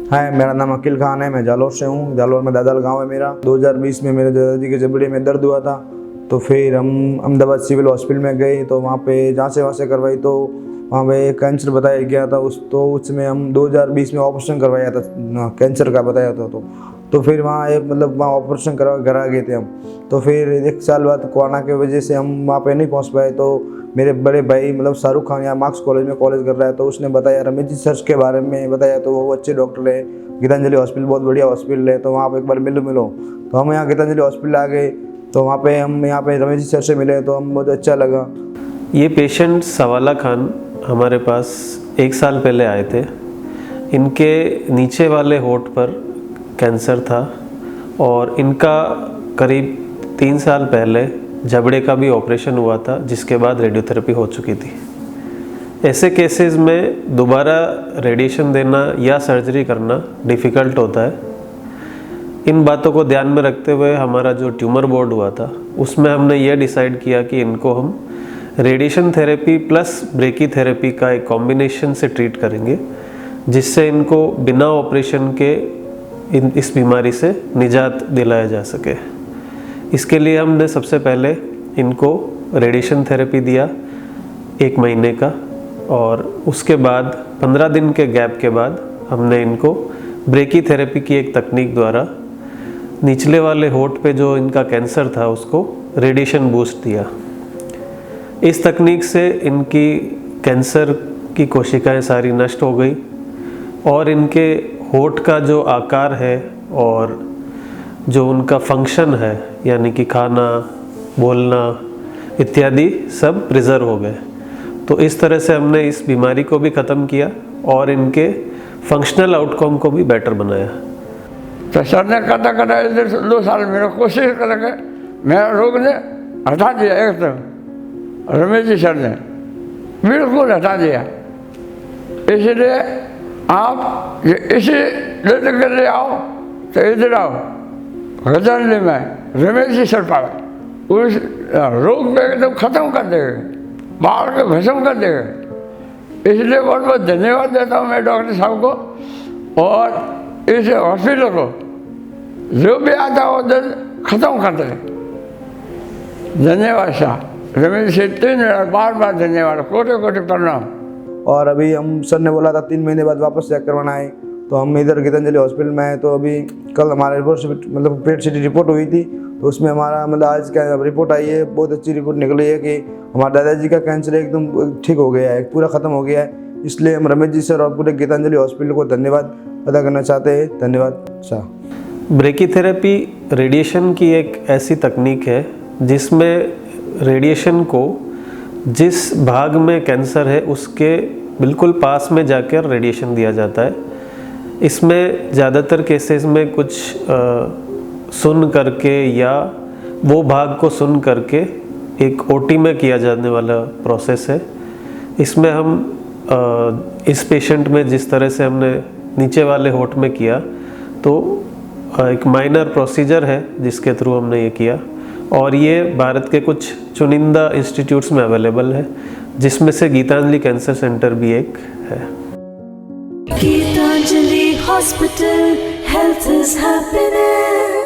हाय, मेरा नाम अकील खान है। मैं जालोर से हूँ। जालोर में दादल गांव है मेरा। 2020 में मेरे दादाजी के जबड़े में दर्द हुआ था, तो फिर हम अहमदाबाद सिविल हॉस्पिटल में गए। तो वहाँ पे जाँचें वाँचें करवाई, तो वहाँ पे कैंसर बताया गया था। उसमें हम 2020 में ऑपरेशन करवाया था, कैंसर का बताया था। तो फिर वहाँ वहाँ ऑपरेशन करवा घर आ गए थे हम। तो फिर 1 साल बाद कोरोना की वजह से हम वहाँ पे नहीं पहुँच पाए। तो मेरे बड़े भाई शाहरुख खान यहाँ मार्क्स कॉलेज में कॉलेज कर रहा है, तो उसने बताया, रमेश जी सर के बारे में बताया। तो वो अच्छे डॉक्टर है, गीतांजलि हॉस्पिटल बहुत बढ़िया हॉस्पिटल है, तो वहाँ पे एक बार मिलो। तो हम यहाँ गीतांजलि हॉस्पिटल आ गए। तो वहाँ पे हम रमेश जी सर से मिले, तो हम बहुत अच्छा लगा। ये पेशेंट सवाला खान हमारे पास 1 साल पहले आए थे। इनके नीचे वाले होंठ पर कैंसर था और इनका करीब 3 साल पहले जबड़े का भी ऑपरेशन हुआ था, जिसके बाद रेडियोथेरेपी हो चुकी थी। ऐसे केसेस में दोबारा रेडिएशन देना या सर्जरी करना डिफ़िकल्ट होता है। इन बातों को ध्यान में रखते हुए हमारा जो ट्यूमर बोर्ड हुआ था, उसमें हमने ये डिसाइड किया कि इनको हम रेडिएशन थेरेपी प्लस ब्रेकी थेरेपी का एक कॉम्बिनेशन से ट्रीट करेंगे, जिससे इनको बिना ऑपरेशन के इस बीमारी से निजात दिलाया जा सके। इसके लिए हमने सबसे पहले इनको रेडिएशन थेरेपी दिया 1 महीने का, और उसके बाद 15 दिन के गैप के बाद हमने इनको ब्रेकी थेरेपी की एक तकनीक द्वारा निचले वाले होंठ पे जो इनका कैंसर था उसको रेडिएशन बूस्ट दिया। इस तकनीक से इनकी कैंसर की कोशिकाएं सारी नष्ट हो गई और इनके होंठ का जो आकार है और जो उनका फंक्शन है, यानी कि खाना, बोलना इत्यादि सब प्रिजर्व हो गए। तो इस तरह से हमने इस बीमारी को भी ख़त्म किया और इनके फंक्शनल आउटकम को भी बेटर बनाया। तो सर ने करता 2 साल मेरा कोशिश करके मेरा रोग ने हटा दिया। एक तो रमेश जी सर ने बिल्कुल हटा दिया। इसलिए आप इसी लेटर के लिए आओ तो इधर आओ, गीतांजलि में रमेश जी सर पास उस रोग को एकदम ख़त्म कर देंगे, बाढ़ के भस्म कर देंगे। इसलिए बहुत बहुत धन्यवाद देता हूँ मैं डॉक्टर साहब को और इस हॉस्पिटल को। जो भी आता हो दर्द ख़त्म कर दे। धन्यवाद साहब, रमेश जी 3 बार धन्यवाद, कोटि कोटि प्रणाम। और अभी हम सर ने बोला था 3 महीने बाद वापस चेक करवाना है, तो हम इधर गीतांजलि हॉस्पिटल में आए। तो अभी कल हमारे रिपोर्ट पेट सीटी रिपोर्ट हुई थी, तो उसमें हमारा आज का रिपोर्ट आई है। बहुत अच्छी रिपोर्ट निकली है कि हमारे दादाजी का कैंसर एकदम ठीक हो गया है, पूरा ख़त्म हो गया है। इसलिए हम रमेश जी सर और पूरे गीतांजलि हॉस्पिटल को धन्यवाद अदा करना चाहते हैं। धन्यवाद साहब। ब्रेकी थेरेपी रेडिएशन की एक ऐसी तकनीक है जिसमें रेडिएशन को जिस भाग में कैंसर है उसके बिल्कुल पास में जाकर रेडिएशन दिया जाता है। इसमें ज़्यादातर केसेस में कुछ सुन करके या वो भाग को सुन करके एक ओटी में किया जाने वाला प्रोसेस है। इसमें हम इस पेशेंट में जिस तरह से हमने नीचे वाले होंठ में किया, तो एक माइनर प्रोसीजर है जिसके थ्रू हमने ये किया, और ये भारत के कुछ चुनिंदा इंस्टीट्यूट्स में अवेलेबल है, जिसमें से गीतांजलि कैंसर सेंटर भी एक है। Geetanjali Hospital, health is happiness.